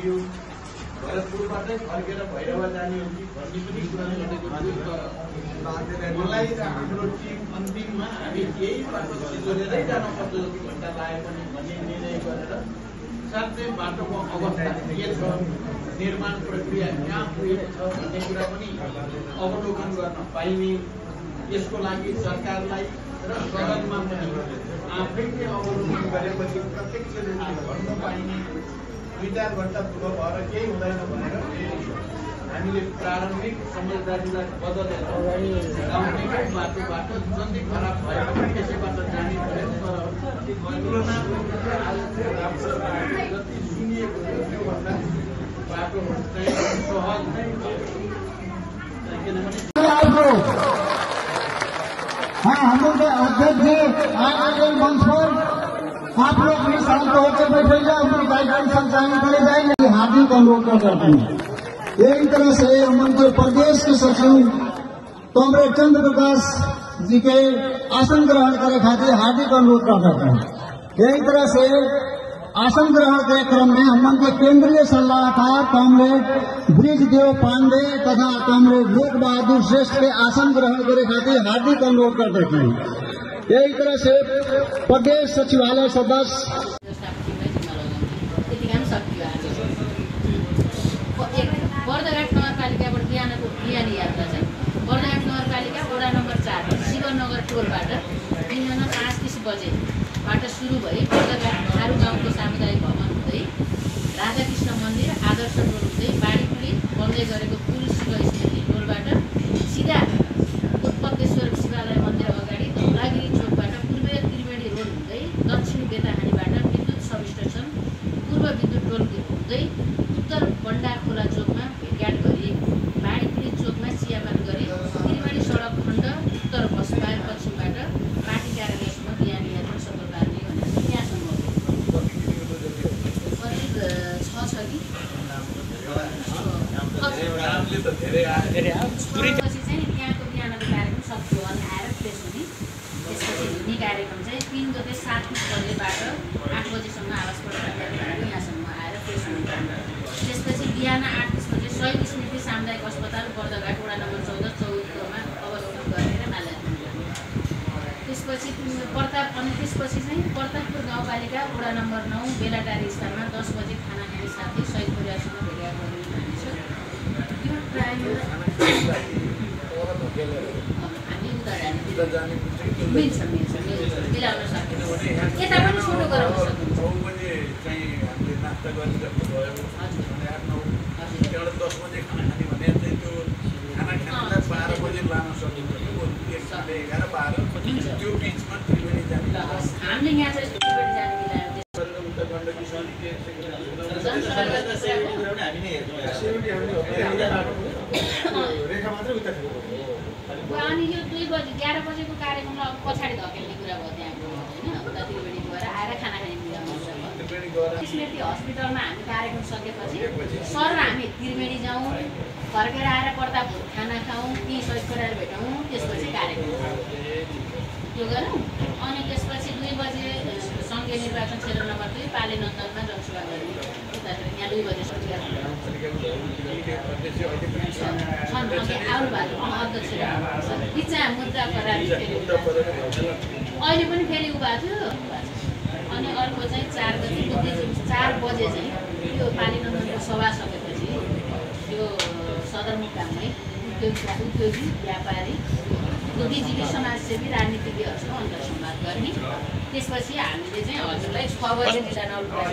थियो भरतपुरबाटै फर्केर भैरवा जाने हो कि भन्ने पनि कुरा गरेको थियो। तर मलाई हाम्रो टिम अन्तिममा हामी यही बाटो सिजोरेरै जानुपर्छ जस्तो घन्टा लाग्यो पनि भन्ने निर्णय गरेर साथै बाटोको अवस्था के छ, निर्माण प्रक्रिया कहाँ पुगेको छ भन्ने कुरा पनि अवलोकन गर्न पाइने, यसको लागि सरकारलाई र सदनमा पनि आफैले अवलोकन गरेपछि प्रत्यक्ष रूपमा भन्नु पाइने दुई चार घन्टा पूर्व भएर केही हुँदैन भनेर हामीले प्रारम्भिक समझदारीलाई बदलेर गाउँकै बाटोबाट जति खराब भयो भने त्यसैबाट जाने भयो। तर जति सुनिएको थियो त्योभन्दा बाटो चाहिँ सहज नै किनभने हम लोग अध्यक्ष आगे मंच पर आप लोग भी शांत होकर बैठेगा, अपनी गाइडलाइन संचालन करे जाएंगे। हार्दिक अनुरोध करते हैं। एक तरह से हम उनके प्रदेश के सचिव कॉमरेड चंद्र प्रकाश जी के आसन ग्रहण करे खातिर हार्दिक अनुरोध करते हैं। एक तरह से आसन ग्रहण के क्रम में हम उनके केंद्रीय सलाहकार कॉमरेड ब्रिजदेव पांडे तथा कॉमरेड लोक बहादुर श्रेष्ठ के आसन ग्रहण करे खातिर हार्दिक अनुरोध करते हैं। एक तरह से प्रदेश सचिवालय सदस्य बर्दघाट नगरपालिकाबाट बिहानको बिहानी यात्रा चाहिँ बर्दघाट नगरपालिका वडा नम्बर 4 शिवनगर टोलबाट बिहान 5:30 बजेबाट सुरु भई बर्दघाट थारू गाउँको सामुदायिक भवन हुँदै राधाकृष्ण मन्दिर आदर्श टोल हुँदै बाडीपुली बन्दै गरेको पुल शिव स्मृति टोलबाट सिधा उत्पत्तेश्वर शिवालय मन्दिर अगाडि धौलागिरी चोकबाट पूर्वीय त्रिवेणी रोड हुँदै दक्षिण बेताहानीबाट विद्युत सब स्टेसन पूर्व विद्युत टोल हुँदै उत्तर बन्डा खोला चोकमा भेटघाट गरी बाडीपुली चोकमा चियापान गरी त्रिवेणी सडक खण्ड उत्तर पश्चिमबाट पार्टी कार्यालयसम्म बिहानी यात्रा सफल पार्ने भनेर त्यहाँसम्म करिब 6 छ कि पछि चाहिँ त्यहाँको बिहानको कार्यक्रम सक्यो अनि आएर प्रेस हुने, त्यसपछि हिँड्ने कार्यक्रम चाहिँ 3 गते 7:30 बजेबाट 8 बजेसम्म आवास प्रक्रियाबाट यहाँसम्म आएर प्रेस हुने। त्यसपछि बिहान 8:30 बजे शहीद स्मृति सामुदायिक अस्पताल बर्दघाट वडा नम्बर 14 चौधमा अवलोकन गरेर माल्यार्पण गर्ने। त्यसपछि चाहिँ प्रतापपुर गाउँपालिका वडा नम्बर 9 बेलाटारी स्थानमा 10 बजे खाना खाने साथै शहीद परिवारसँग भेटघाट गर्ने मानिस। यो प्रायः हामी उता जाने मिल्छ मिलाउन सकिन्छ। यता पनि सुरु गराउन सकिन्छ। 9 बजे चाहिँ हामीले नास्ता गरिसक्नु भयो भने 8-9 10 बजे खाना खाने भने चाहिँ त्यो खाना खानलाई 12 बजे लान सकिन्छ। 11-12 त्यो बिचमा त्रिवेणी जाने हामीले यहाँ चाहिँ त्रिवेणी जाने मिलाएर उता गण्डकी समिति रेखा मात्रै उता थियो। अनि यो 2 बजे 11 बजेको कार्यक्रमलाई पछाडि धकेल्ने कुरा भयो त्यहाँको होइन। उता त्रिवेणी गएर आएर खाना खाने मिलाउनु स्मृति हस्पिटलमा हामी कार्यक्रम सकेपछि सर र हामी त्रिवेणी जाउँ, फर्केर आएर प्रतापपुर खाना खाउँ, ती शहीद परिवार भेटौँ, त्यसपछि कार्यक्रम त्यो गरौँ। अनि त्यसपछि 2 बजे सङ्घीय निर्वाचन क्षेत्र नम्बर 2 पाले नन्दनमा जनसभा गर्ने। उतातिर यहाँ 2 बजे छन् आउनु भएको अध्यक्ष इच्छा मुद्दा करार अहिले पनि फेरि उभा थियो। अनि अर्को चाहिँ 4 गते 4 बजे चाहिँ त्यो पाली नन्दनको सभा सकेपछि त्यो सदरमुकाममै उद्योगी व्यापारी बुद्धिजीवी समाजसेवी राजनीतिज्ञहरूसँग अन्तर्संवाद गर्ने। त्यसपछि हामीले चाहिँ हजुरलाई 6 बजे जिल्ला नौलपरासी